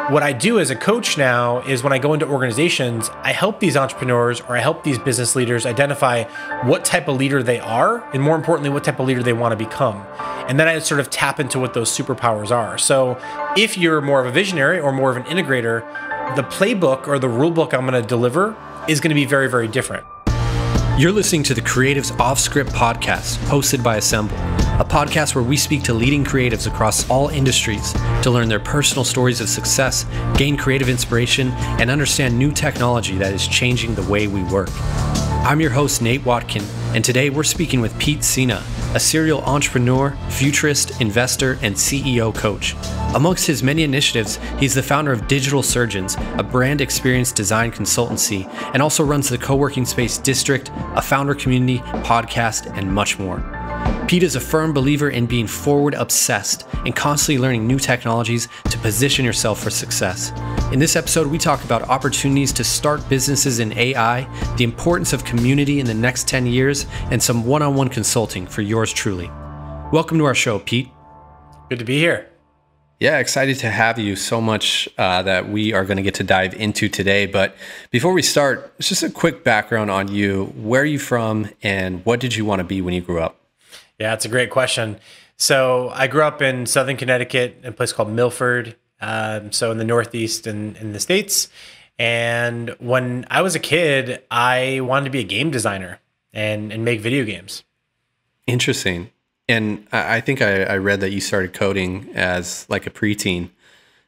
what I do as a coach now is when I go into organizations, I help these entrepreneurs or I help these business leaders identify what type of leader they are, and more importantly, what type of leader they want to become. And then I sort of tap into what those superpowers are. So if you're more of a visionary or more of an integrator, the playbook or the rule book I'm going to deliver is going to be very, very different. You're listening to the Creatives Off Script podcast, hosted by Assemble, a podcast where we speak to leading creatives across all industries to learn their personal stories of success, gain creative inspiration, and understand new technology that is changing the way we work. I'm your host, Nate Watkin, and today we're speaking with Pete Sena, a serial entrepreneur, futurist, investor, and CEO coach. Amongst his many initiatives, he's the founder of Digital Surgeons, a brand experience design consultancy, and also runs the co-working space District, a founder community, podcast, and much more. Pete is a firm believer in being forward obsessed and constantly learning new technologies to position yourself for success. In this episode, we talk about opportunities to start businesses in AI, the importance of community in the next 10 years, and some one-on-one consulting for yours truly. Welcome to our show, Pete. Good to be here. Yeah, excited to have you. So much that we are going to get to dive into today. But before we start, it's just a quick background on you. Where are you from and what did you want to be when you grew up? Yeah, that's a great question. So I grew up in Southern Connecticut, in a place called Milford, so in the Northeast in the States. And when I was a kid, I wanted to be a game designer and make video games. Interesting. And I think I read that you started coding as like a preteen.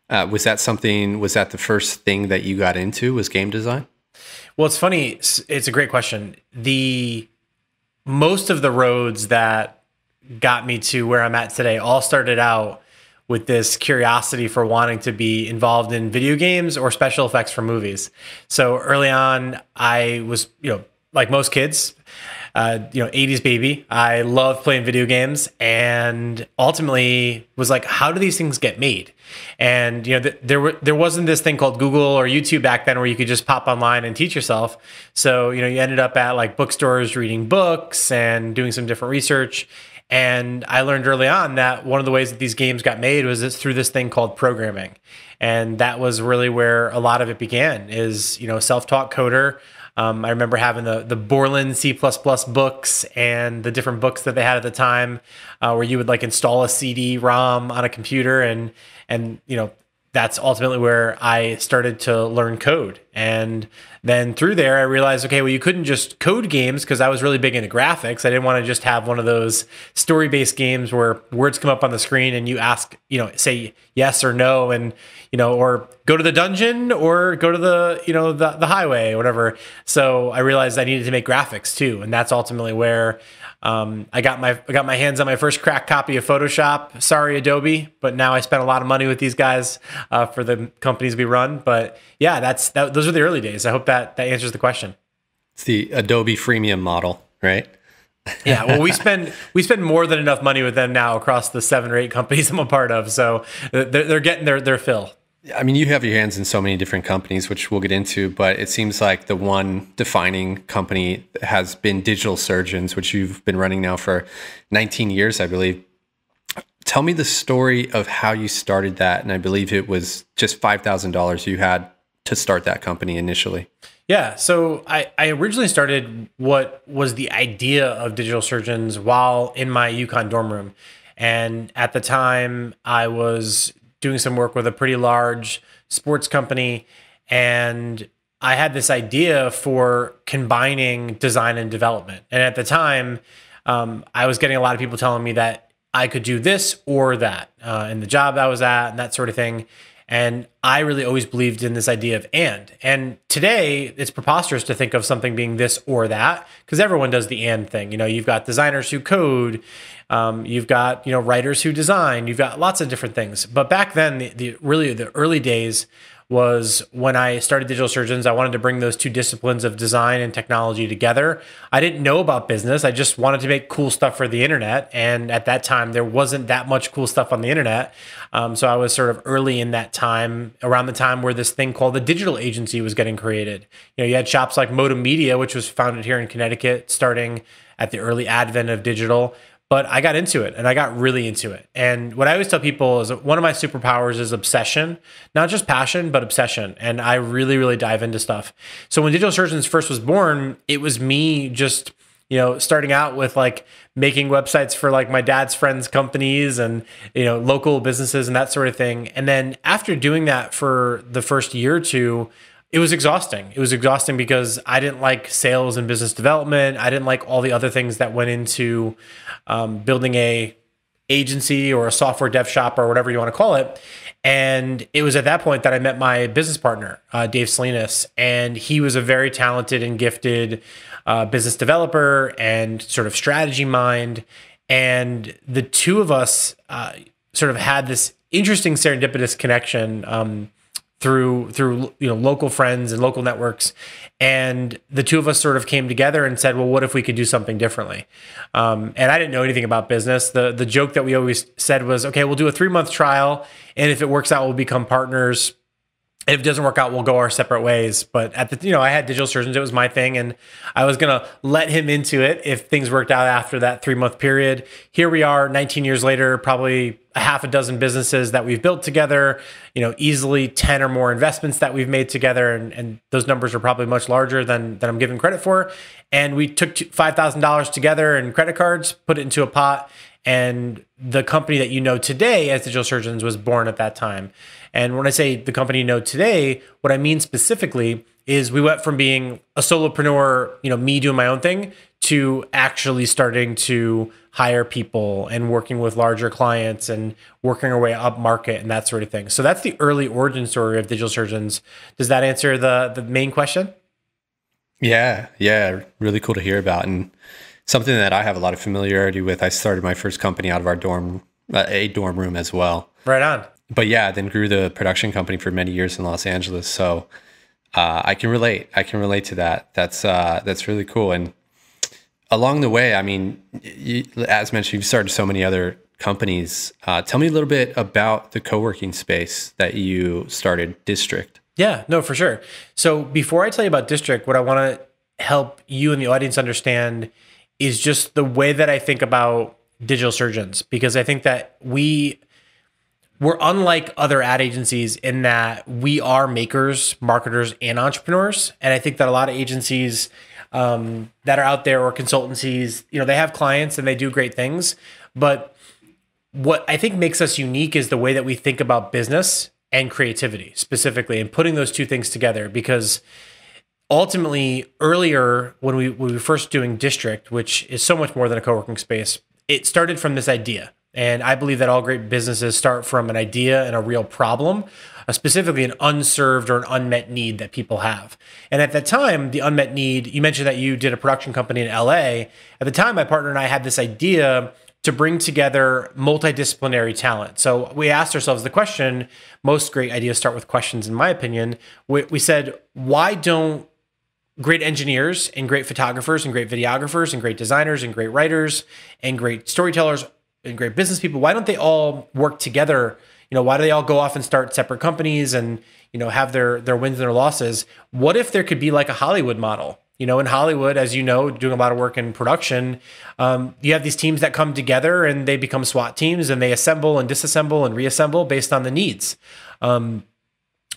Was that the first thing that you got into, was game design? Well, it's funny. It's a great question. Most of the roads that got me to where I'm at today all started out with this curiosity for wanting to be involved in video games or special effects for movies. So early on, I was, like most kids, 80s baby. I loved playing video games and ultimately was like, how do these things get made? And, there wasn't this thing called Google or YouTube back then where you could just pop online and teach yourself. So, you ended up at like bookstores reading books and doing some different research. And I learned early on that one of the ways that these games got made was through this thing called programming. And that was really where a lot of it began is, self-taught coder. I remember having the Borland C++ books and the different books that they had at the time, where you would like install a CD-ROM on a computer, and that's ultimately where I started to learn code. And then through there, I realized, okay, well, you couldn't just code games because I was really big into graphics. I didn't want to just have one of those story-based games where words come up on the screen and you ask, say yes or no, and or go to the dungeon or go to the highway or whatever. So I realized I needed to make graphics too, and that's ultimately where I got my hands on my first cracked copy of Photoshop. Sorry, Adobe, but now I spent a lot of money with these guys for the companies we run. But yeah, those are the early days. I hope that answers the question. It's the Adobe freemium model, right? Yeah, well, we spend more than enough money with them now across the 7 or 8 companies I'm a part of. So they're getting their fill. I mean, you have your hands in so many different companies, which we'll get into, but it seems like the one defining company has been Digital Surgeons, which you've been running now for 19 years, I believe. Tell me the story of how you started that. And I believe it was just $5,000 you had to start that company initially. Yeah, so I originally started what was the idea of Digital Surgeons while in my UConn dorm room. And at the time, I was doing some work with a pretty large sports company, and I had this idea for combining design and development. And at the time, I was getting a lot of people telling me that I could do this or that in the job I was at and that sort of thing. And I really always believed in this idea of and today it's preposterous to think of something being this or that because everyone does the and thing. You've got designers who code, you've got, writers who design, you've got lots of different things. But back then, the early days was when I started Digital Surgeons. I wanted to bring those two disciplines of design and technology together. I didn't know about business. I just wanted to make cool stuff for the internet. And at that time, there wasn't that much cool stuff on the internet. So I was sort of early in that time, around the time where this thing called the digital agency was getting created. You had shops like Modem Media, which was founded here in Connecticut, starting at the early advent of digital. But I got into it, and I got really into it. And what I always tell people is one of my superpowers is obsession, not just passion, but obsession. And I really, really dive into stuff. So when Digital Surgeons first was born, it was me just, starting out with like making websites for like my dad's friends' companies and, local businesses and that sort of thing. And then after doing that for the first year or two, it was exhausting. It was exhausting because I didn't like sales and business development. I didn't like all the other things that went into building a agency or a software dev shop or whatever you want to call it. And it was at that point that I met my business partner, Dave Salinas, and he was a very talented and gifted business developer and sort of strategy mind. And the two of us sort of had this interesting serendipitous connection through local friends and local networks, and the two of us sort of came together and said, well, what if we could do something differently? And I didn't know anything about business. The joke that we always said was, okay, we'll do a 3-month trial, and if it works out, we'll become partners. And if it doesn't work out, we'll go our separate ways. But I had Digital Surgeons, it was my thing, and I was gonna let him into it if things worked out after that 3-month period. Here we are, 19 years later, probably a half a dozen businesses that we've built together, easily 10 or more investments that we've made together. And those numbers are probably much larger than I'm giving credit for. And we took $5,000 together in credit cards, put it into a pot. And the company that you know today as Digital Surgeons was born at that time. And when I say the company you know today, what I mean specifically is we went from being a solopreneur, me doing my own thing, to actually starting to hire people and working with larger clients and working our way up market and that sort of thing. So that's the early origin story of Digital Surgeons. Does that answer the main question? Yeah. Really cool to hear about. And something that I have a lot of familiarity with. I started my first company out of our a dorm room as well. Right on. But yeah, then grew the production company for many years in Los Angeles. So I can relate. I can relate to that. That's really cool. And along the way, I mean, as mentioned, you've started so many other companies. Tell me a little bit about the co-working space that you started, District. Yeah, no, for sure. So before I tell you about District, what I want to help you and the audience understand is just the way that I think about Digital Surgeons, because I think that we're unlike other ad agencies in that we are makers, marketers, and entrepreneurs. And I think that a lot of agencies that are out there or consultancies, they have clients and they do great things. But what I think makes us unique is the way that we think about business and creativity specifically, and putting those two things together. Because ultimately, earlier when we were first doing District, which is so much more than a co-working space, it started from this idea. And I believe that all great businesses start from an idea and a real problem, specifically an unserved or an unmet need that people have. And at that time, the unmet need, you mentioned that you did a production company in LA. At the time, my partner and I had this idea to bring together multidisciplinary talent. So we asked ourselves the question, most great ideas start with questions, in my opinion. We said, why don't great engineers and great photographers and great videographers and great designers and great writers and great storytellers and great business people, why don't they all work together? Why do they all go off and start separate companies and, have their wins and their losses? What if there could be like a Hollywood model? In Hollywood, as you know, doing a lot of work in production, you have these teams that come together and they become SWAT teams and they assemble and disassemble and reassemble based on the needs.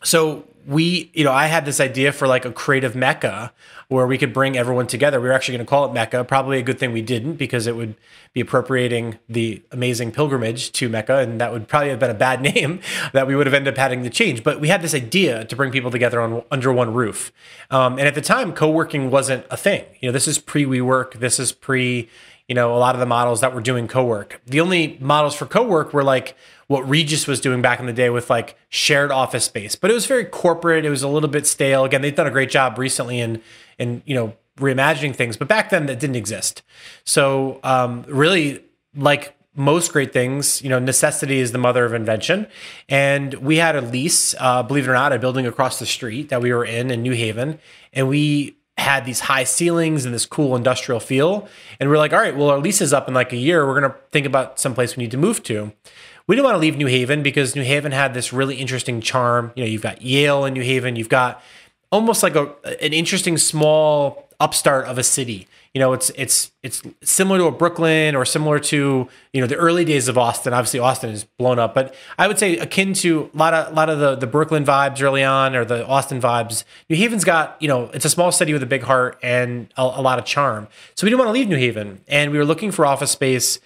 So I had this idea for like a creative mecca where we could bring everyone together. We were actually going to call it Mecca. Probably a good thing we didn't, because it would be appropriating the amazing pilgrimage to Mecca, and that would probably have been a bad name that we would have ended up having to change. But we had this idea to bring people together under one roof. And at the time, co-working wasn't a thing. This is pre-WeWork. This is pre, a lot of the models that were doing co-work. The only models for co-work were like what Regis was doing back in the day with like shared office space, but it was very corporate. It was a little bit stale. Again, they've done a great job recently in reimagining things, but back then that didn't exist. So really, like most great things, necessity is the mother of invention. And we had a lease, believe it or not, a building across the street that we were in New Haven, and we had these high ceilings and this cool industrial feel. And we're like, all right, well, our lease is up in like a year. We're going to think about someplace we need to move to. We didn't want to leave New Haven because New Haven had this really interesting charm. You've got Yale in New Haven. You've got almost like an interesting small upstart of a city. It's similar to a Brooklyn or similar to, the early days of Austin. Obviously Austin is blown up, but I would say akin to a lot of the Brooklyn vibes early on, or the Austin vibes. New Haven's got, it's a small city with a big heart and a lot of charm. So we didn't want to leave New Haven, and we were looking for office space,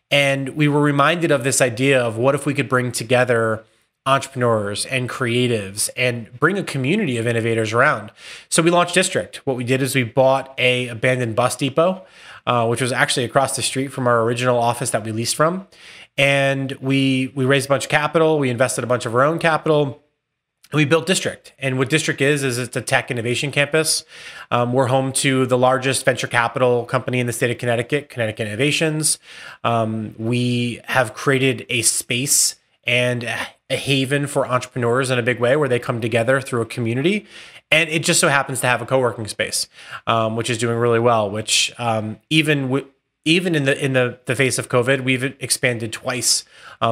and we were reminded of this idea of what if we could bring together entrepreneurs and creatives and bring a community of innovators around. So we launched District. What we did is we bought a abandoned bus depot, which was actually across the street from our original office that we leased from. And we raised a bunch of capital. We invested a bunch of our own capital. And we built District. And what District is it's a tech innovation campus. We're home to the largest venture capital company in the state of Connecticut, Connecticut Innovations. We have created a space and a haven for entrepreneurs in a big way, where they come together through a community. And it just so happens to have a co-working space, which is doing really well, which even in the face of COVID, we've expanded twice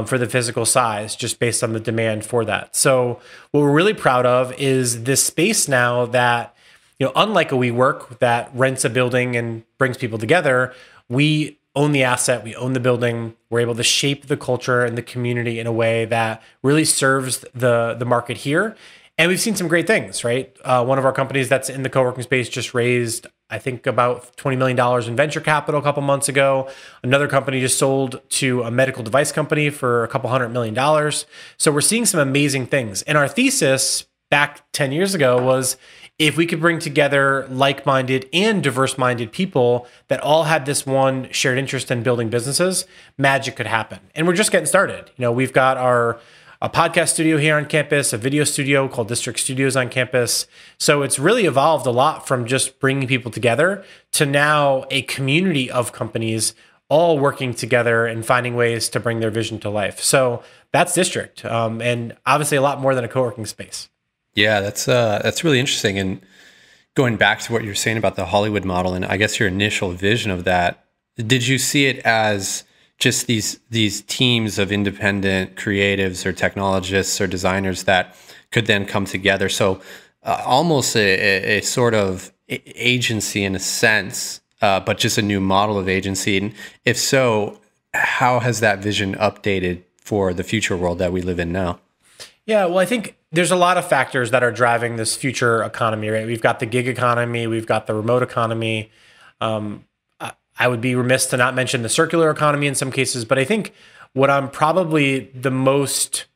for the physical size, just based on the demand for that. So what we're really proud of is this space now that, unlike a WeWork that rents a building and brings people together, we own the asset, we own the building, we're able to shape the culture and the community in a way that really serves the market here. And we've seen some great things, right? One of our companies that's in the co-working space just raised, I think, about $20 million in venture capital a couple months ago. Another company just sold to a medical device company for a couple $100 million. So we're seeing some amazing things. And our thesis back 10 years ago was, if we could bring together like-minded and diverse-minded people that all had this one shared interest in building businesses, magic could happen. And we're just getting started. We've got a podcast studio here on campus, a video studio called District Studios on campus. So it's really evolved a lot from just bringing people together to now a community of companies all working together and finding ways to bring their vision to life. So that's District, and obviously a lot more than a co-working space. Yeah, that's really interesting. And going back to what you're saying about the Hollywood model, and I guess your initial vision of that, did you see it as just these teams of independent creatives or technologists or designers that could then come together? So almost a sort of agency in a sense, but just a new model of agency. And if so, how has that vision updated for the future world that we live in now? Yeah, well, I think there's a lot of factors that are driving this future economy, right? We've got the gig economy, we've got the remote economy. I would be remiss to not mention the circular economy in some cases, but I think what I'm probably the most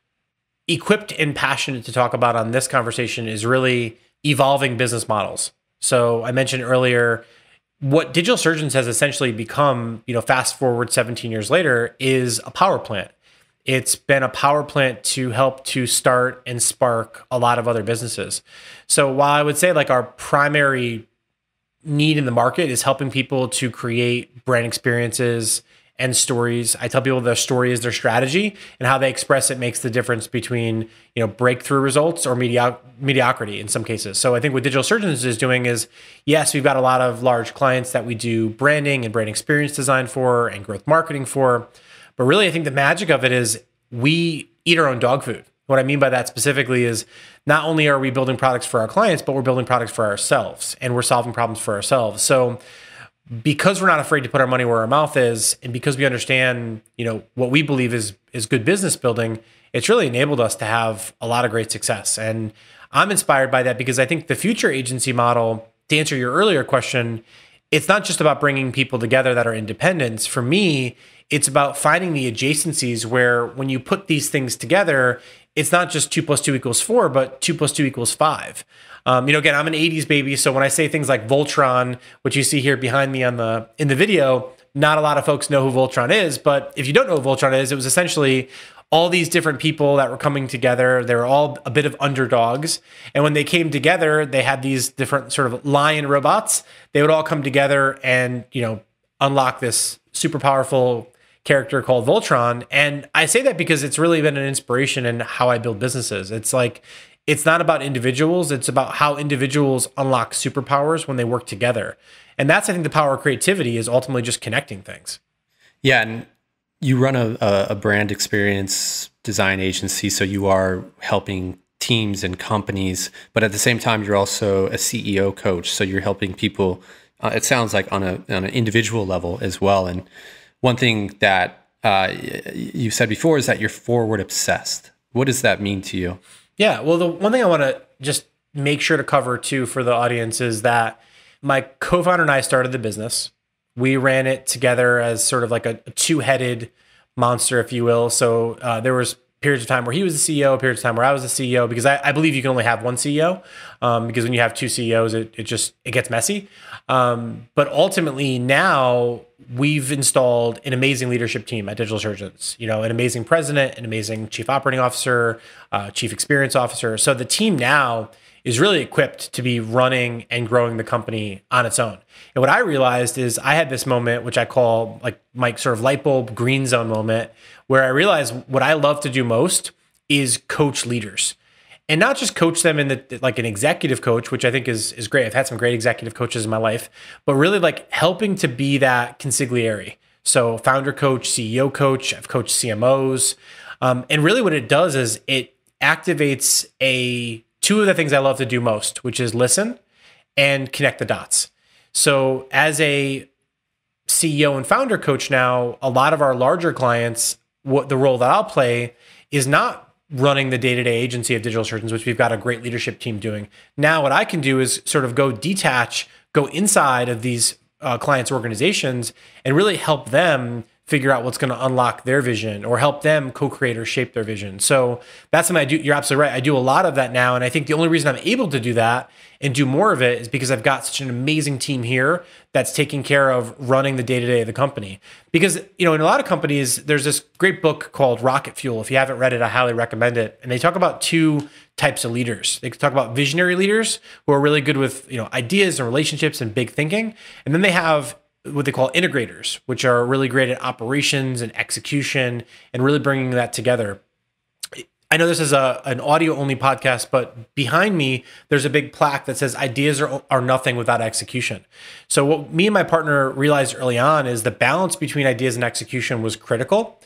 equipped and passionate to talk about on this conversation is really evolving business models. So I mentioned earlier, what Digital Surgeons has essentially become, fast forward 17 years later, is a power plant. It's been a power plant to help to start and spark a lot of other businesses. So while I would say our primary need in the market is helping people to create brand experiences and stories, I tell people their story is their strategy, and how they express it makes the difference between breakthrough results or mediocrity in some cases. So I think what Digital Surgeons is doing is, yes, we've got a lot of large clients that we do branding and brand experience design for and growth marketing for. But really, I think the magic of it is we eat our own dog food. What I mean by that specifically is not only are we building products for our clients, but we're building products for ourselves, and we're solving problems for ourselves. So because we're not afraid to put our money where our mouth is, and because we understand, what we believe is good business building, it's really enabled us to have a lot of great success. And I'm inspired by that because I think the future agency model, to answer your earlier question, it's not just about bringing people together that are independents. For me, it's about finding the adjacencies where when you put these things together, it's not just 2 + 2 = 4, but 2 + 2 = 5. Again, I'm an 80s baby. So when I say things like Voltron, which you see here behind me in the video, not a lot of folks know who Voltron is. But if you don't know who Voltron is, it was essentially all these different people that were coming together. They were all a bit of underdogs. And when they came together, they had these different sort of lion robots. They would all come together and, unlock this super powerful character called Voltron. And I say that because it's really been an inspiration in how I build businesses. It's not about individuals. It's about how individuals unlock superpowers when they work together. And that's, I think, the power of creativity is ultimately just connecting things. Yeah. And you run a brand experience design agency. So you are helping teams and companies, but at the same time, you're also a CEO coach. So you're helping people, it sounds like on an individual level as well. And one thing that you said before is that you're forward obsessed. What does that mean to you? Yeah, well, the one thing I want to just make sure to cover too for the audience is that my co-founder and I started the business. We ran it together as sort of like a two-headed monster, if you will. So there was periods of time where he was the CEO, periods of time where I was the CEO, because I believe you can only have one CEO, because when you have two CEOs, it gets messy. But ultimately now we've installed an amazing leadership team at Digital Surgeons, an amazing president, an amazing chief operating officer, chief experience officer. So the team now is really equipped to be running and growing the company on its own. And what I realized is I had this moment, which I call like my sort of light bulb green zone moment, where I realized what I love to do most is coach leaders. And not just coach them in like an executive coach, which I think is great. I've had some great executive coaches in my life, but really like helping to be that consigliere. So founder coach, CEO coach, I've coached CMOs. And really what it does is it activates two of the things I love to do most, which is listen and connect the dots. So as a CEO and founder coach now, a lot of our larger clients, the role that I'll play is not running the day-to-day agency of Digital Surgeons, which we've got a great leadership team doing. Now what I can do is sort of go inside of these clients' organizations and really help them figure out what's going to unlock their vision or help them co-create or shape their vision. So that's something I do. You're absolutely right. I do a lot of that now. And I think the only reason I'm able to do that and do more of it is because I've got such an amazing team here that's taking care of running the day-to-day of the company. Because, in a lot of companies, there's this great book called Rocket Fuel. If you haven't read it, I highly recommend it. And they talk about two types of leaders. They talk about visionary leaders who are really good with, ideas and relationships and big thinking. And then they have what they call integrators, which are really great at operations and execution and really bringing that together. I know this is an audio only podcast, but behind me, there's a big plaque that says ideas are nothing without execution. So what me and my partner realized early on is the balance between ideas and execution was critical.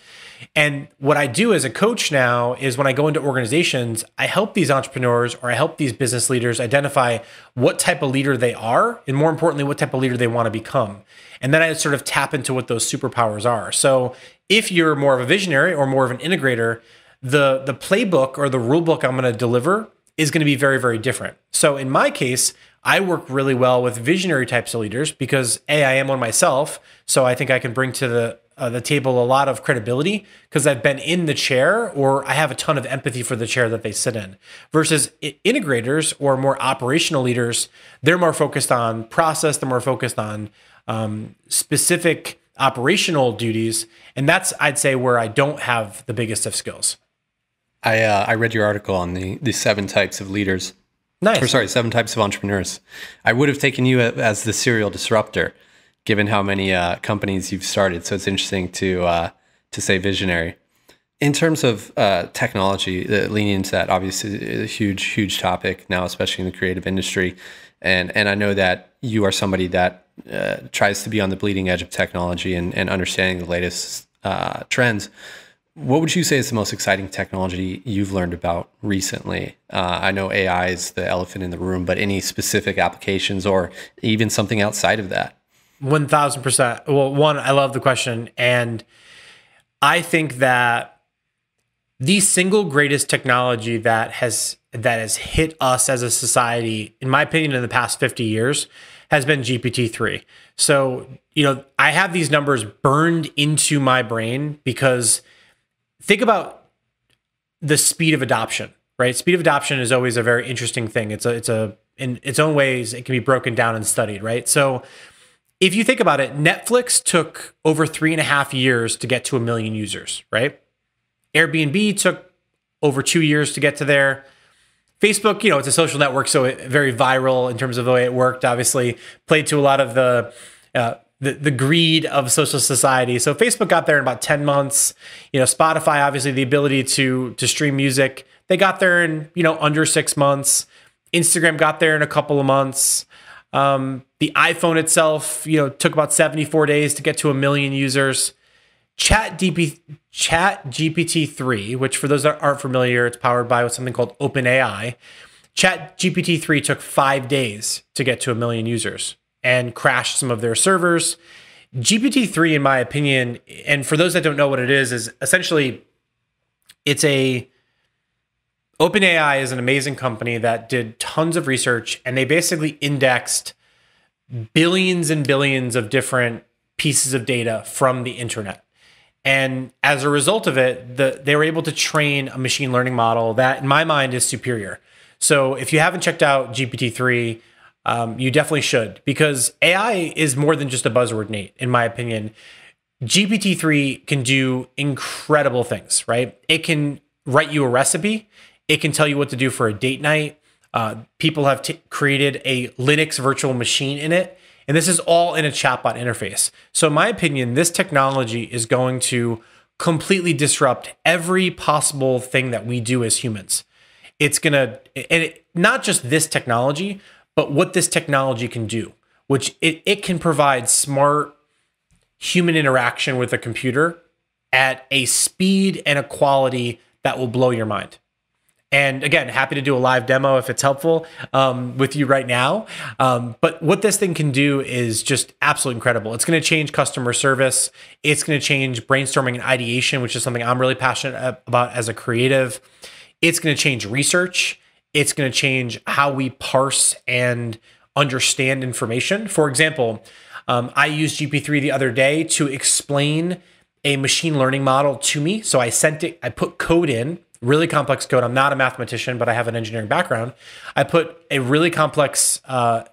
And what I do as a coach now is when I go into organizations, I help these entrepreneurs or I help these business leaders identify what type of leader they are, and more importantly, what type of leader they want to become. And then I sort of tap into what those superpowers are. So if you're more of a visionary or more of an integrator, the playbook or the rule book I'm going to deliver is going to be very, very different. So in my case, I work really well with visionary types of leaders because I am one myself. So I think I can bring to the table a lot of credibility because I've been in the chair or I have a ton of empathy for the chair that they sit in. Versus integrators or more operational leaders, they're more focused on process, they're more focused on specific operational duties. And that's, I'd say, where I don't have the biggest of skills. I read your article on the 7 types of leaders. Nice. Or sorry, 7 types of entrepreneurs. I would have taken you as the serial disruptor, given how many companies you've started. So it's interesting to say visionary. In terms of technology, leaning into that obviously is a huge topic now, especially in the creative industry. And I know that you are somebody that tries to be on the bleeding edge of technology and understanding the latest trends. What would you say is the most exciting technology you've learned about recently? I know AI is the elephant in the room, but any specific applications or even something outside of that? 1,000%. Well, one, I love the question. And I think that the single greatest technology that has hit us as a society, in my opinion, in the past 50 years, has been GPT-3. So, I have these numbers burned into my brain because think about the speed of adoption, right? Speed of adoption is always a very interesting thing. It's in its own ways, it can be broken down and studied, right? So if you think about it, Netflix took over 3.5 years to get to 1 million users, right? Airbnb took over 2 years to get to there. Facebook, it's a social network, so very viral in terms of the way it worked, obviously played to a lot of the greed of social society. So Facebook got there in about 10 months. Spotify, obviously the ability to stream music, they got there in, under 6 months. Instagram got there in a couple of months. The iPhone itself, took about 74 days to get to 1 million users. Chat GPT-3, which for those that aren't familiar, it's powered by something called OpenAI. Chat GPT-3 took 5 days to get to 1 million users and crashed some of their servers. GPT-3, in my opinion, and for those that don't know what it is essentially OpenAI is an amazing company that did tons of research, and they basically indexed billions and billions of different pieces of data from the internet. And as a result of it, they were able to train a machine learning model that, in my mind, is superior. So if you haven't checked out GPT-3, you definitely should, because AI is more than just a buzzword, Nate, in my opinion. GPT-3 can do incredible things, right? It can write you a recipe. It can tell you what to do for a date night. People have created a Linux virtual machine in it. And this is all in a chatbot interface. So in my opinion, this technology is going to completely disrupt every possible thing that we do as humans. It's going to, not just this technology, but what this technology can do, which it can provide smart human interaction with a computer at a speed and a quality that will blow your mind. And again, happy to do a live demo if it's helpful with you right now. But what this thing can do is just absolutely incredible. It's going to change customer service. It's going to change brainstorming and ideation, which is something I'm really passionate about as a creative. It's going to change research. It's going to change how we parse and understand information. For example, I used GPT-3 the other day to explain a machine learning model to me. So I put code in, really complex code. I'm not a mathematician, but I have an engineering background. I put a really complex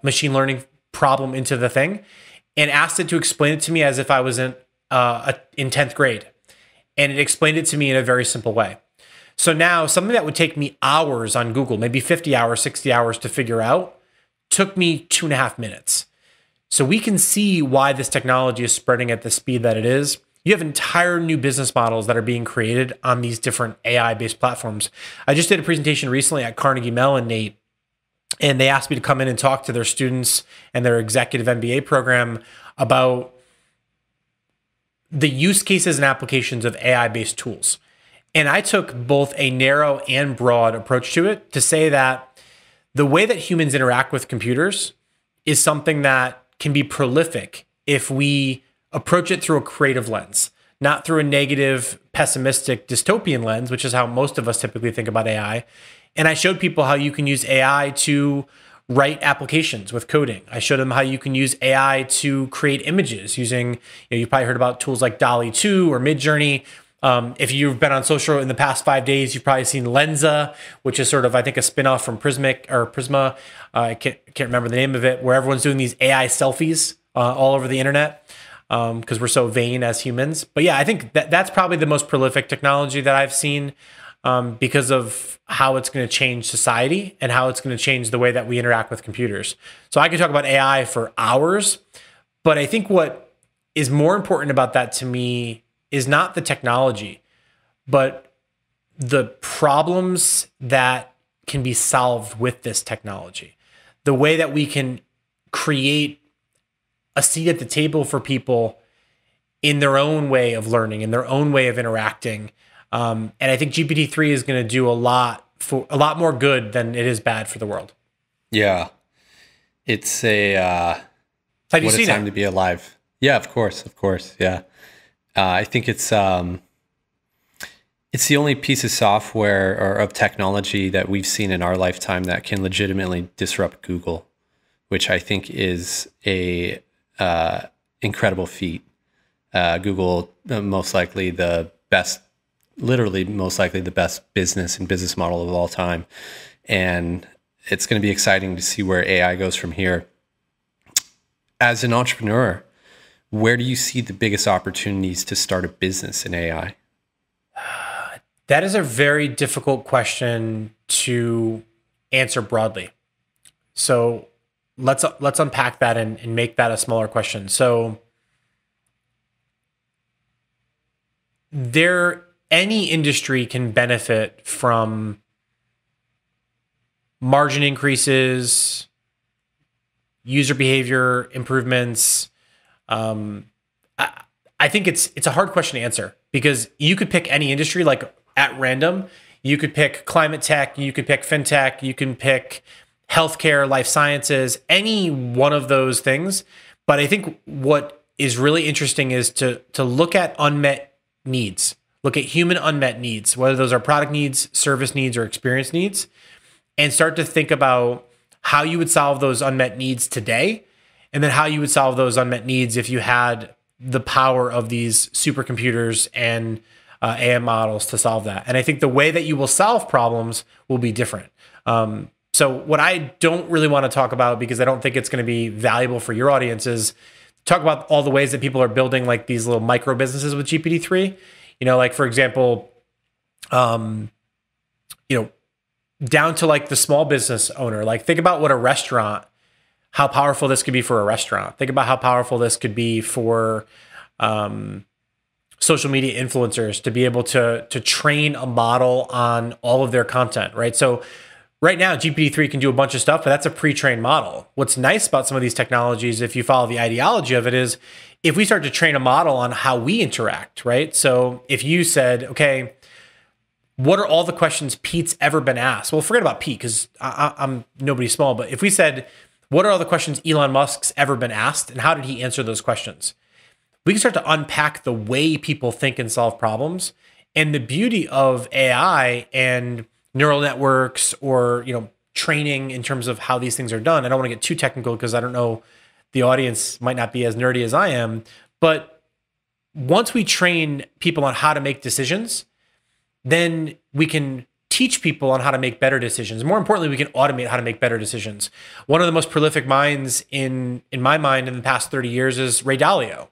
machine learning problem into the thing and asked it to explain it to me as if I was in 10th grade. And it explained it to me in a very simple way. So now something that would take me hours on Google, maybe 50 hours, 60 hours to figure out, took me 2.5 minutes. So we can see why this technology is spreading at the speed that it is. You have entire new business models that are being created on these different AI-based platforms. I just did a presentation recently at Carnegie Mellon, Nate, and they asked me to come in and talk to their students and their executive MBA program about the use cases and applications of AI-based tools. And I took both a narrow and broad approach to it to say that the way that humans interact with computers is something that can be prolific if we approach it through a creative lens, not through a negative, pessimistic, dystopian lens, which is how most of us typically think about AI. And I showed people how you can use AI to write applications with coding. I showed them how you can use AI to create images using, you've probably heard about tools like DALL-E 2 or Midjourney. If you've been on social in the past 5 days, you've probably seen Lensa, which is sort of, I think, a spinoff from Prisma. I can't remember the name of it, where everyone's doing these AI selfies all over the internet because we're so vain as humans. But yeah, I think that's probably the most prolific technology that I've seen because of how it's going to change society and how it's going to change the way that we interact with computers. So I could talk about AI for hours, but I think what is more important about that to me is not the technology, but the problems that can be solved with this technology. The way that we can create a seat at the table for people in their own way of learning, in their own way of interacting. And I think GPT-3 is going to do a lot more good than it is bad for the world. Yeah. It's Have you what a seen time it? to be alive. Yeah, of course. Yeah. I think it's the only piece of software or of technology that we've seen in our lifetime that can legitimately disrupt Google, which I think is a incredible feat. Google, most likely the best business and business model of all time. And it's going to be exciting to see where AI goes from here. As an entrepreneur, where do you see the biggest opportunities to start a business in AI? That is a very difficult question to answer broadly. So let's unpack that and make that a smaller question. So any industry can benefit from margin increases, user behavior improvements. I think it's a hard question to answer because you could pick any industry like at random. You could pick climate tech, you could pick fintech, you can pick healthcare, life sciences, any one of those things. But I think what is really interesting is to look at unmet needs, look at human unmet needs, whether those are product needs, service needs, or experience needs, and start to think about how you would solve those unmet needs today, and then how you would solve those unmet needs if you had the power of these supercomputers and AM models to solve that. And I think the way that you will solve problems will be different. So what I don't really want to talk about, because I don't think it's going to be valuable for your audience, is talk about all the ways that people are building like these little micro businesses with GPT-3. Like for example, down to like the small business owner. Like think about what a restaurant, how powerful this could be for a restaurant. Think about how powerful this could be for social media influencers to be able to train a model on all of their content, right? So right now, GPT-3 can do a bunch of stuff, but that's a pre-trained model. What's nice about some of these technologies, if you follow the ideology of it, is if we start to train a model on how we interact, right? So if you said, okay, what are all the questions Pete's ever been asked? Well, forget about Pete because I'm nobody small, but if we said, what are all the questions Elon Musk's ever been asked and how did he answer those questions? We can start to unpack the way people think and solve problems. And the beauty of AI and neural networks or, training in terms of how these things are done. I don't want to get too technical because I don't know, the audience might not be as nerdy as I am. But once we train people on how to make decisions, then we can teach people on how to make better decisions. More importantly, we can automate how to make better decisions. One of the most prolific minds in my mind in the past 30 years is Ray Dalio.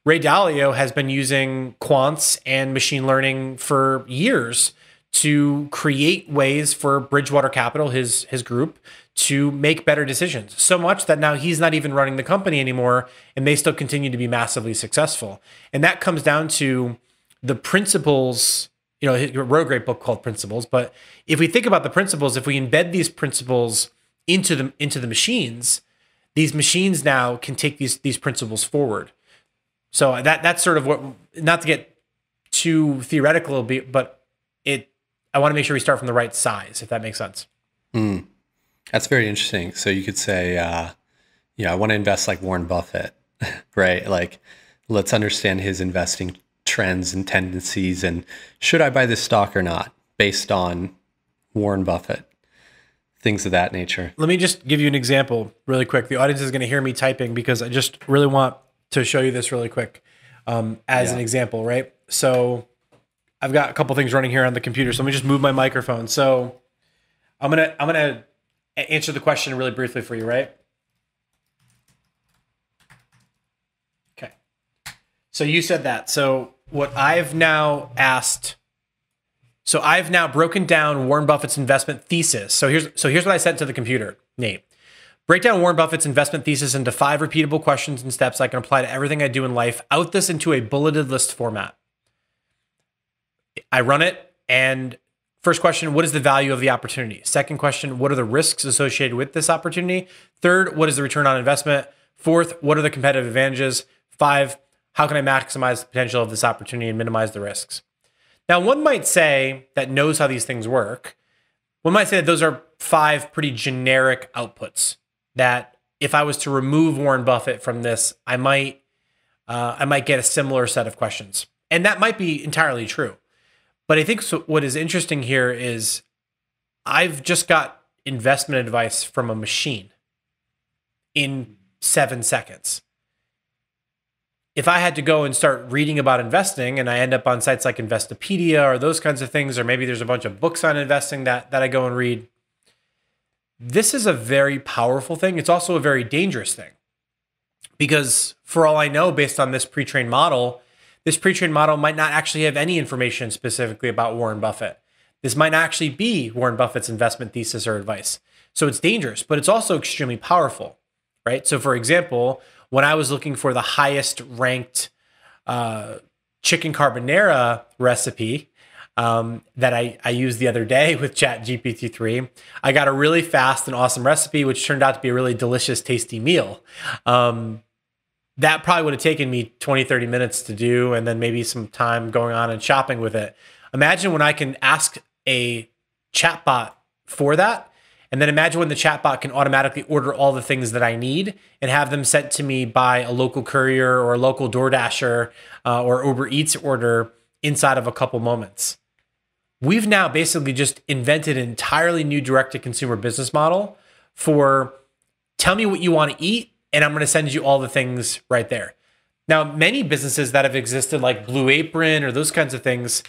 Ray Dalio has been using quants and machine learning for years to create ways for Bridgewater Capital, his group, to make better decisions. So much that now he's not even running the company anymore, and they still continue to be massively successful. And that comes down to the principles. He wrote a great book called Principles. But if we think about the principles, if we embed these principles into the machines, these machines now can take these principles forward. So that's sort of what, not to get too theoretical, but I want to make sure we start from the right size, if that makes sense. That's very interesting. So you could say, I want to invest like Warren Buffett, right? Like, let's understand his investing trends and tendencies, and should I buy this stock or not based on Warren Buffett, things of that nature. Let me just give you an example really quick. The audience is going to hear me typing because I just really want to show you this really quick as an example, right? So I've got a couple things running here on the computer. So let me just move my microphone. So I'm gonna answer the question really briefly for you, right? Okay. So you said that. So what I've now asked, so I've now broken down Warren Buffett's investment thesis. So here's what I said to the computer, Nate. Break down Warren Buffett's investment thesis into 5 repeatable questions and steps I can apply to everything I do in life. Out this into a bulleted list format. I run it, and first question, what is the value of the opportunity? Second question, what are the risks associated with this opportunity? Third, what is the return on investment? Fourth, what are the competitive advantages? 5, how can I maximize the potential of this opportunity and minimize the risks? Now, one might say that knows how these things work. One might say that those are 5 pretty generic outputs that if I was to remove Warren Buffett from this, I might get a similar set of questions. And that might be entirely true. But I think what is interesting here is I've just got investment advice from a machine in 7 seconds. If I had to go and start reading about investing and I end up on sites like Investopedia or those kinds of things, or maybe there's a bunch of books on investing that I go and read, this is a very powerful thing. It's also a very dangerous thing because for all I know, based on this pre-trained model, this pre-trained model might not actually have any information specifically about Warren Buffett. This might not actually be Warren Buffett's investment thesis or advice. So it's dangerous, but it's also extremely powerful, right? So for example, when I was looking for the highest ranked chicken carbonara recipe that I used the other day with ChatGPT-3, I got a really fast and awesome recipe, which turned out to be a really delicious, tasty meal. that probably would have taken me 20, 30 minutes to do, and then maybe some time going on and shopping with it. Imagine when I can ask a chatbot for that, and then imagine when the chatbot can automatically order all the things that I need and have them sent to me by a local courier or a local DoorDasher or Uber Eats order inside of a couple moments. We've now basically just invented an entirely new direct-to-consumer business model for tell me what you want to eat, and I'm going to send you all the things right there. Now, many businesses that have existed like Blue Apron or those kinds of things,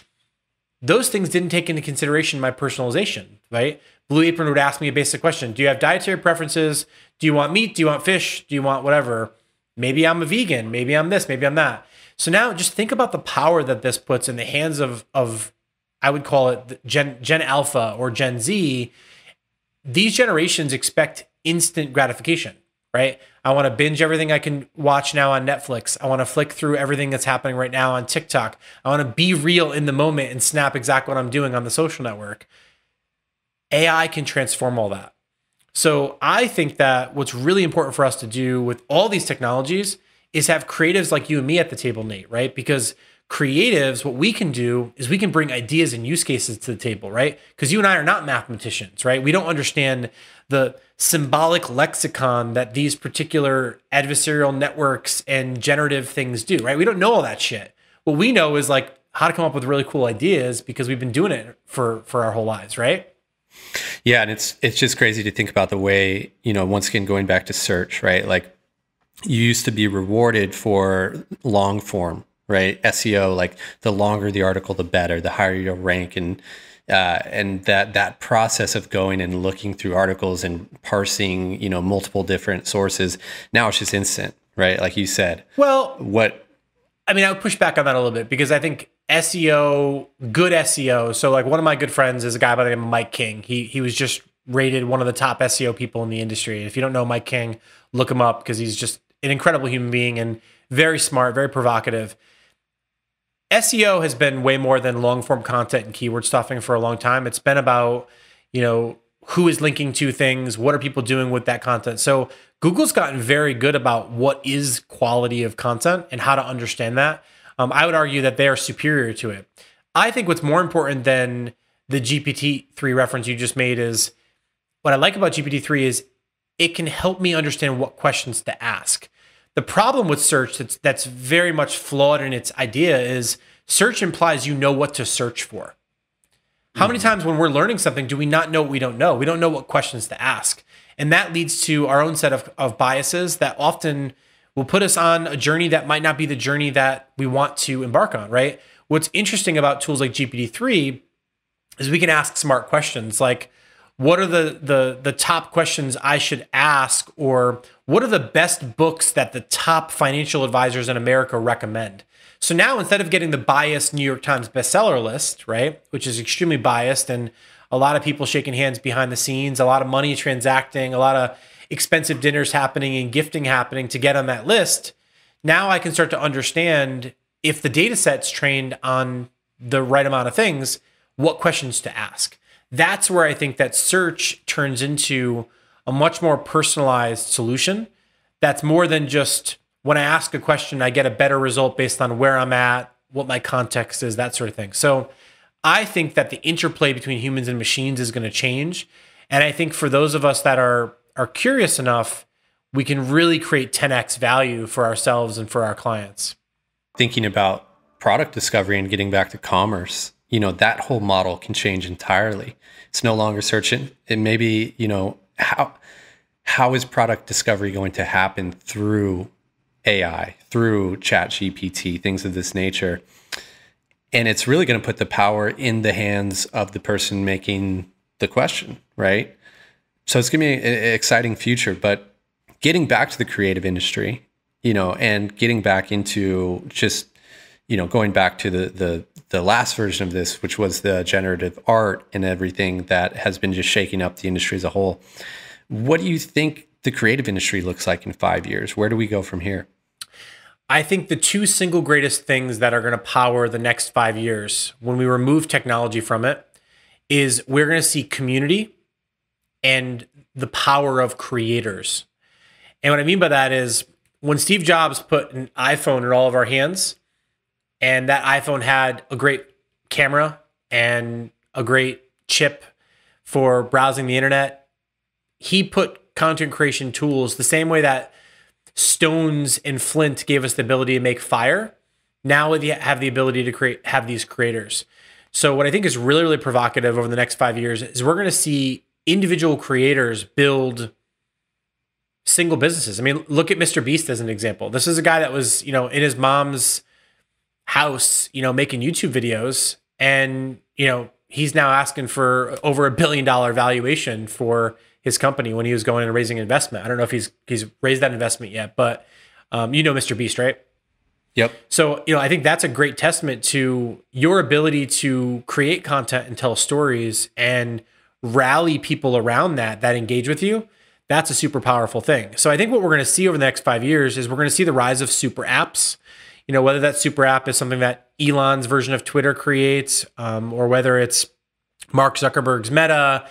those things didn't take into consideration my personalization, right? Blue Apron would ask me a basic question. Do you have dietary preferences? Do you want meat? Do you want fish? Do you want whatever? Maybe I'm a vegan. Maybe I'm this. Maybe I'm that. So now just think about the power that this puts in the hands of I would call it Gen Alpha or Gen Z. These generations expect instant gratification, right? I want to binge everything I can watch now on Netflix. I want to flick through everything that's happening right now on TikTok. I want to be real in the moment and snap exactly what I'm doing on the social network. AI can transform all that. So I think that what's really important for us to do with all these technologies is have creatives like you and me at the table, Nate, right? Because creatives, what we can do is we can bring ideas and use cases to the table, right? Because you and I are not mathematicians, right? We don't understand the symbolic lexicon that these particular adversarial networks and generative things do, right? We don't know all that shit. What we know is like how to come up with really cool ideas because we've been doing it for our whole lives, right? Yeah, and it's just crazy to think about the way, once again, going back to search, right? Like you used to be rewarded for long form, right? SEO, like the longer the article, the better, the higher you'll rank. And that process of going and looking through articles and parsing, multiple different sources, now it's just instant, right? Like you said. Well, I would push back on that a little bit because I think SEO, good SEO. So like one of my good friends is a guy by the name of Mike King. He was just rated one of the top SEO people in the industry. And if you don't know Mike King, look him up because he's just an incredible human being and very smart, very provocative. SEO has been way more than long form content and keyword stuffing for a long time. It's been about, who is linking to things, what are people doing with that content. So Google's gotten very good about what is quality of content and how to understand that. I would argue that they are superior to it. I think what's more important than the GPT-3 reference you just made is what I like about GPT-3 is it can help me understand what questions to ask. The problem with search that's very much flawed in its idea is search implies you know what to search for. How many times when we're learning something do we not know what we don't know? We don't know what questions to ask. And that leads to our own set of biases that often will put us on a journey that might not be the journey that we want to embark on, right? What's interesting about tools like GPT-3 is we can ask smart questions like, what are the top questions I should ask? Or what are the best books that the top financial advisors in America recommend? So now instead of getting the biased New York Times bestseller list, right, which is extremely biased and a lot of people shaking hands behind the scenes, a lot of money transacting, a lot of expensive dinners happening and gifting happening to get on that list, now I can start to understand if the data set's trained on the right amount of things, what questions to ask. That's where I think that search turns into a much more personalized solution. That's more than just when I ask a question, I get a better result based on where I'm at, what my context is, that sort of thing. So I think that the interplay between humans and machines is going to change. And I think for those of us that are curious enough, we can really create 10x value for ourselves and for our clients. Thinking about product discovery and getting back to commerce, that whole model can change entirely. It's no longer searching. It may be, how is product discovery going to happen through AI, through ChatGPT, things of this nature? And it's really going to put the power in the hands of the person making the question, right? So it's going to be an exciting future. But getting back to the creative industry, and getting back into just, going back to the last version of this, which was the generative art and everything that has been just shaking up the industry as a whole. What do you think the creative industry looks like in 5 years? Where do we go from here? I think the two single greatest things that are going to power the next 5 years when we remove technology from it is we're going to see community and the power of creators. And what I mean by that is when Steve Jobs put an iPhone in all of our hands, and that iPhone had a great camera and a great chip for browsing the internet, he put content creation tools the same way that stones and flint gave us the ability to make fire. Now we have the ability to have these creators. So what I think is really, really provocative over the next 5 years is we're going to see individual creators build single businesses. I mean, look at Mr. Beast as an example. This is a guy that was, in his mom's house, making YouTube videos, and, he's now asking for over $1 billion valuation for his company when he was going and raising investment. I don't know if he's raised that investment yet, but Mr. Beast, right? Yep. So, I think that's a great testament to your ability to create content and tell stories and rally people around that engage with you. That's a super powerful thing. So I think what we're going to see over the next 5 years is we're going to see the rise of super apps. Whether that super app is something that Elon's version of Twitter creates, or whether it's Mark Zuckerberg's Meta,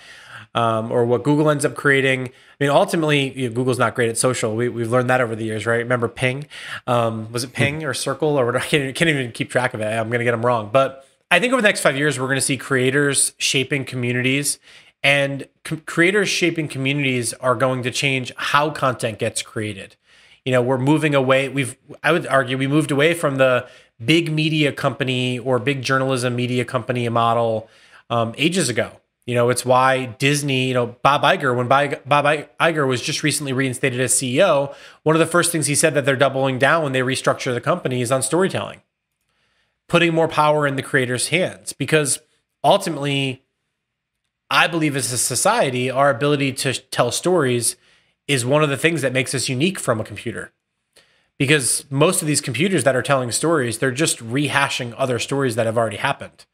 or what Google ends up creating. I mean, ultimately, Google's not great at social. We've learned that over the years, right? Remember Ping? Was it Ping or Circle or whatever? I can't even keep track of it. I'm going to get them wrong. But I think over the next 5 years, we're going to see creators shaping communities, and creators shaping communities are going to change how content gets created. We're moving away. I would argue we moved away from the big media company or big journalism media company model ages ago. It's why Disney, Bob Iger, when Bob Iger was just recently reinstated as CEO, one of the first things he said that they're doubling down when they restructure the company is on storytelling, putting more power in the creator's hands. Because ultimately, I believe as a society, our ability to tell stories is one of the things that makes us unique from a computer. Because most of these computers that are telling stories, they're just rehashing other stories that have already happened.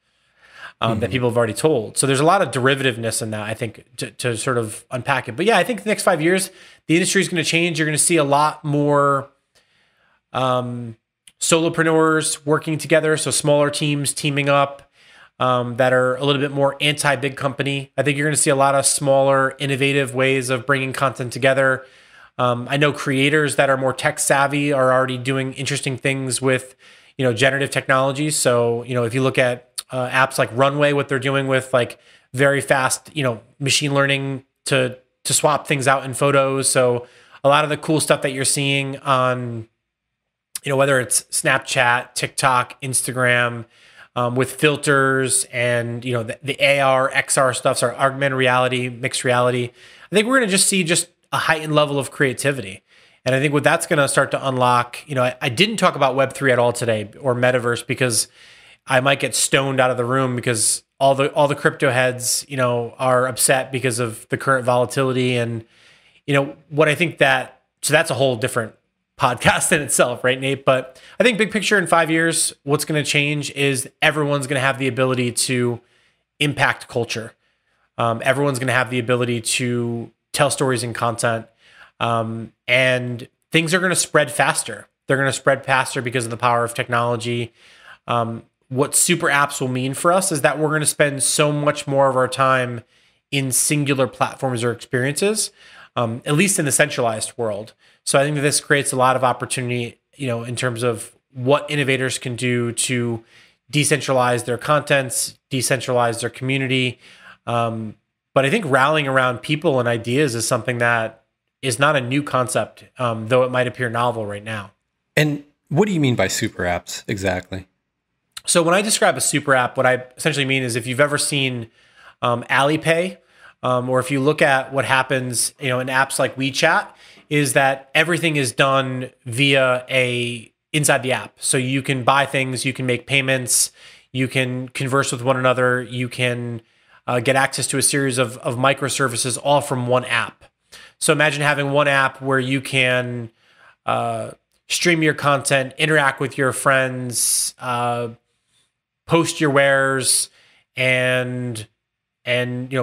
That people have already told. So there's a lot of derivativeness in that, I think, to sort of unpack it. But yeah, I think the next 5 years, the industry is going to change. You're going to see a lot more solopreneurs working together. So smaller teams teaming up that are a little bit more anti-big company. I think you're going to see a lot of smaller, innovative ways of bringing content together. I know creators that are more tech savvy are already doing interesting things with, generative technologies. So, if you look at apps like Runway, what they're doing with like very fast, machine learning to swap things out in photos. So a lot of the cool stuff that you're seeing on, whether it's Snapchat, TikTok, Instagram, with filters and, the AR, XR stuff, so augmented reality, mixed reality. I think we're going to just see just a heightened level of creativity. And I think what that's going to start to unlock, I didn't talk about Web3 at all today or metaverse because I might get stoned out of the room because all the crypto heads, are upset because of the current volatility. And, what I think so that's a whole different podcast in itself, right, Nate? But I think big picture in 5 years, what's going to change is everyone's going to have the ability to impact culture. Everyone's going to have the ability to tell stories and content. And things are going to spread faster. They're going to spread faster because of the power of technology. What super apps will mean for us is that we're going to spend so much more of our time in singular platforms or experiences, at least in the centralized world. So I think that this creates a lot of opportunity, in terms of what innovators can do to decentralize their contents, decentralize their community. But I think rallying around people and ideas is something that is not a new concept, though it might appear novel right now. And what do you mean by super apps exactly? So when I describe a super app, what I essentially mean is if you've ever seen Alipay, or if you look at what happens, in apps like WeChat, is that everything is done via inside the app. So you can buy things, you can make payments, you can converse with one another, you can get access to a series of microservices all from one app. So imagine having one app where you can stream your content, interact with your friends, post your wares, and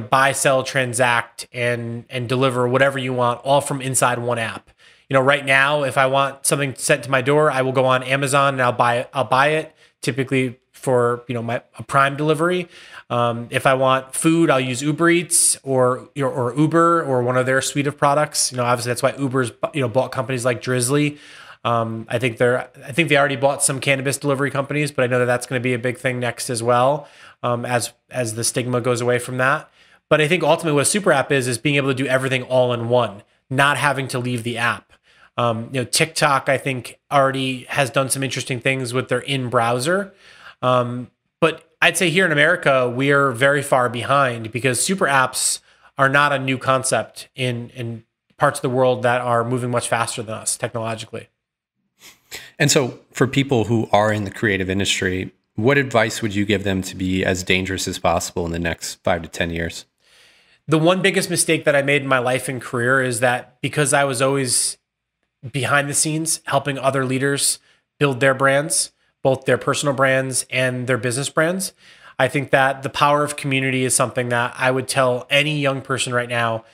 buy, sell, transact, and deliver whatever you want, all from inside one app. Right now, if I want something sent to my door, I will go on Amazon and I'll buy it, typically for a Prime delivery. If I want food, I'll use Uber Eats or Uber or one of their suite of products. Obviously that's why Uber's bought companies like Drizzly. I think they already bought some cannabis delivery companies, but I know that that's going to be a big thing next as well, as the stigma goes away from that. But I think ultimately what a super app is being able to do everything all in one, not having to leave the app. TikTok, I think, already has done some interesting things with their in-browser. But I'd say here in America, we are very far behind because super apps are not a new concept in parts of the world that are moving much faster than us technologically. And so for people who are in the creative industry, what advice would you give them to be as dangerous as possible in the next 5 to 10 years? The one biggest mistake that I made in my life and career is that because I was always behind the scenes helping other leaders build their brands, both their personal brands and their business brands, I think that the power of community is something that I would tell any young person right now.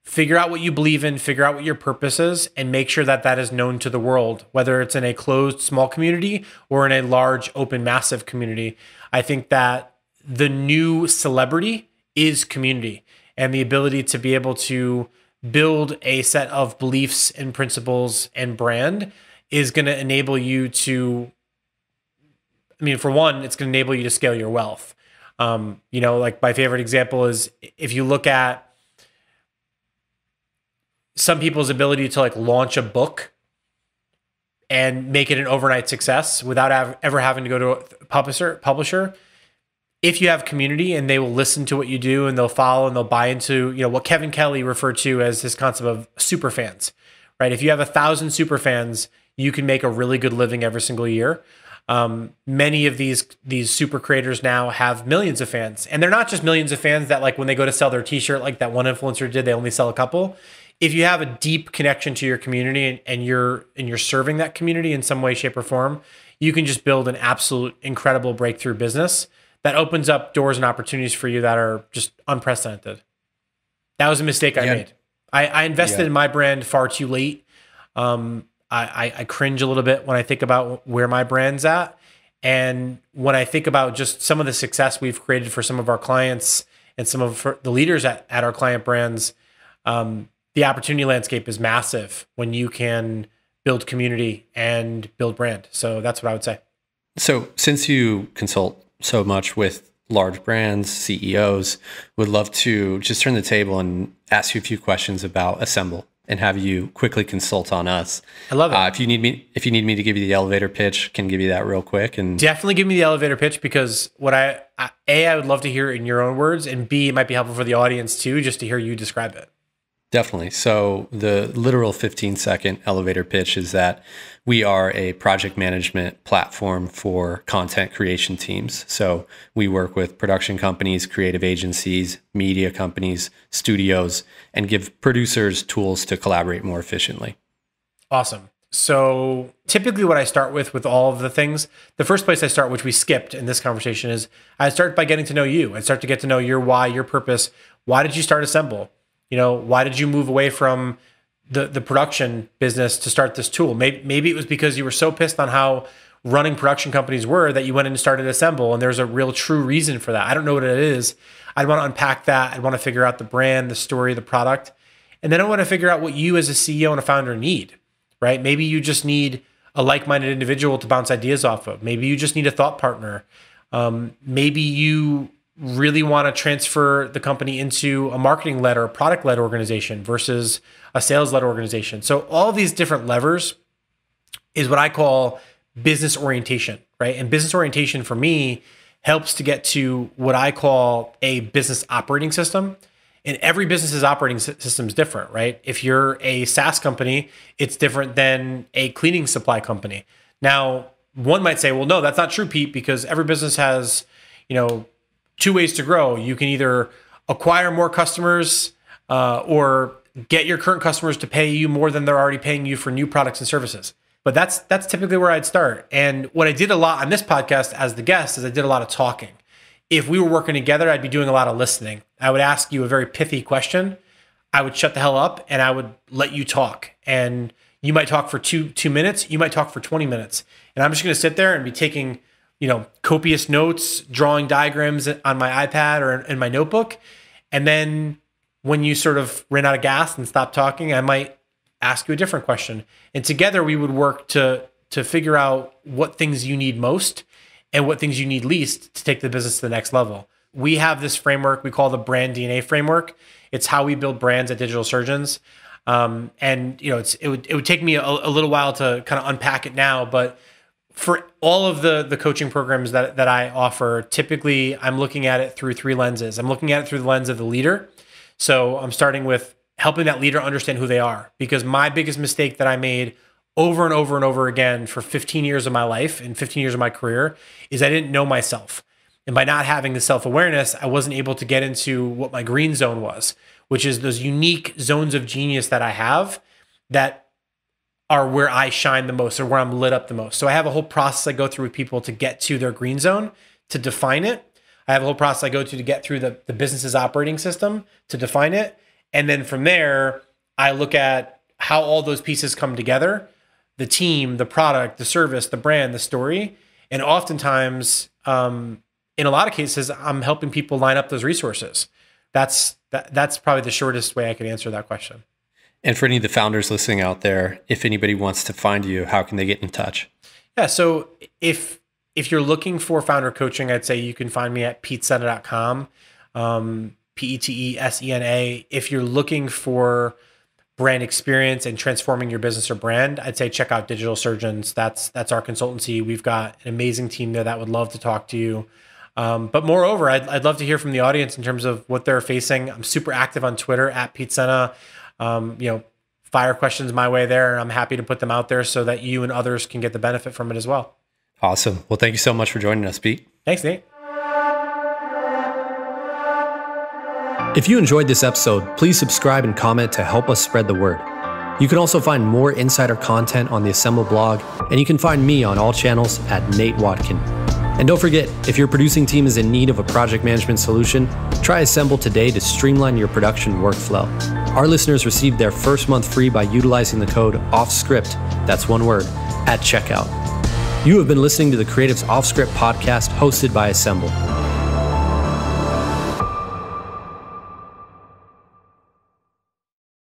Figure out what you believe in, figure out what your purpose is, and make sure that that is known to the world, whether it's in a closed, small community or in a large, open, massive community. I think that the new celebrity is community, and the ability to be able to build a set of beliefs and principles and brand is going to enable you to, for one, it's going to enable you to scale your wealth. Like my favorite example is if you look at some people's ability to like launch a book and make it an overnight success without ever having to go to a publisher. If you have community and they will listen to what you do and they'll follow and they'll buy into, what Kevin Kelly referred to as his concept of super fans, right? If you have 1,000 super fans, you can make a really good living every single year. Many of these super creators now have millions of fans, and they're not just millions of fans that like when they go to sell their t-shirt, like that one influencer did, they only sell a couple. If you have a deep connection to your community and you're serving that community in some way, shape, or form, you can just build an absolute incredible breakthrough business that opens up doors and opportunities for you that are just unprecedented. That was a mistake I made. I invested in my brand far too late. I cringe a little bit when I think about where my brand's at. And when I think about just some of the success we've created for some of our clients and some of the leaders at our client brands, the opportunity landscape is massive when you can build community and build brand. So that's what I would say. So since you consult so much with large brands, CEOs, would love to just turn the table and ask you a few questions about Assemble and have you quickly consult on us. I love it. If you need me to give you the elevator pitch, can give you that real quick. And definitely give me the elevator pitch, because what I would love to hear it in your own words, and B, it might be helpful for the audience too, just to hear you describe it. Definitely. So the literal 15-second elevator pitch is that we are a project management platform for content creation teams. So we work with production companies, creative agencies, media companies, studios, and give producers tools to collaborate more efficiently. Awesome. So typically what I start with all of the things, the first place I start, which we skipped in this conversation, is I start by getting to know you. I start to get to know your why, your purpose. Why did you start Assemble? Why did you move away from the production business to start this tool? Maybe it was because you were so pissed on how running production companies were that you went and started Assemble, and there's a real true reason for that. I don't know what it is. I'd want to unpack that. I'd want to figure out the brand, the story, the product. And then I want to figure out what you as a CEO and a founder need, right? Maybe you just need a like-minded individual to bounce ideas off of. Maybe you just need a thought partner. Maybe you really want to transfer the company into a marketing-led or a product-led organization versus a sales-led organization. So all of these different levers is what I call business orientation, right? And business orientation for me helps to get to what I call a business operating system. And every business's operating system is different, right? If you're a SaaS company, it's different than a cleaning supply company. Now, one might say, well, no, that's not true, Pete, because every business has, two ways to grow. You can either acquire more customers or get your current customers to pay you more than they're already paying you for new products and services. But that's typically where I'd start. And what I did a lot on this podcast as the guest is I did a lot of talking. If we were working together, I'd be doing a lot of listening. I would ask you a very pithy question. I would shut the hell up and I would let you talk. And you might talk for two minutes. You might talk for 20 minutes. And I'm just going to sit there and be taking copious notes, drawing diagrams on my iPad or in my notebook. And then when you sort of ran out of gas and stopped talking, I might ask you a different question. And together we would work to figure out what things you need most and what things you need least to take the business to the next level. We have this framework we call the brand DNA framework. It's how we build brands at Digital Surgeons. And it would take me a little while to kind of unpack it now, but for all of the coaching programs that I offer, typically I'm looking at it through three lenses. I'm looking at it through the lens of the leader. So I'm starting with helping that leader understand who they are, because my biggest mistake that I made over and over and over again for 15 years of my life and 15 years of my career is I didn't know myself. And by not having the self-awareness, I wasn't able to get into what my green zone was, which is those unique zones of genius that I have that are where I shine the most or where I'm lit up the most. So I have a whole process I go through with people to get to their green zone, to define it. I have a whole process I go to get through the business's operating system to define it. And then from there, I look at how all those pieces come together: the team, the product, the service, the brand, the story. And oftentimes, in a lot of cases, I'm helping people line up those resources. That's probably the shortest way I could answer that question. And for any of the founders listening out there, if anybody wants to find you, how can they get in touch? Yeah, so if you're looking for founder coaching, I'd say you can find me at petesena.com, Petesena. If you're looking for brand experience and transforming your business or brand, I'd say check out Digital Surgeons. That's our consultancy. We've got an amazing team there that would love to talk to you. But moreover, I'd love to hear from the audience in terms of what they're facing. I'm super active on Twitter at Petesena. Fire questions my way there, and I'm happy to put them out there so that you and others can get the benefit from it as well. Awesome. Well, thank you so much for joining us, Pete. Thanks, Nate. If you enjoyed this episode, please subscribe and comment to help us spread the word. You can also find more insider content on the Assemble blog, and you can find me on all channels at Nate Watkin. And don't forget, if your producing team is in need of a project management solution, try Assemble today to streamline your production workflow. Our listeners received their first month free by utilizing the code OFFSCRIPT, that's one word, at checkout. You have been listening to the Creatives Off Script podcast hosted by Assemble.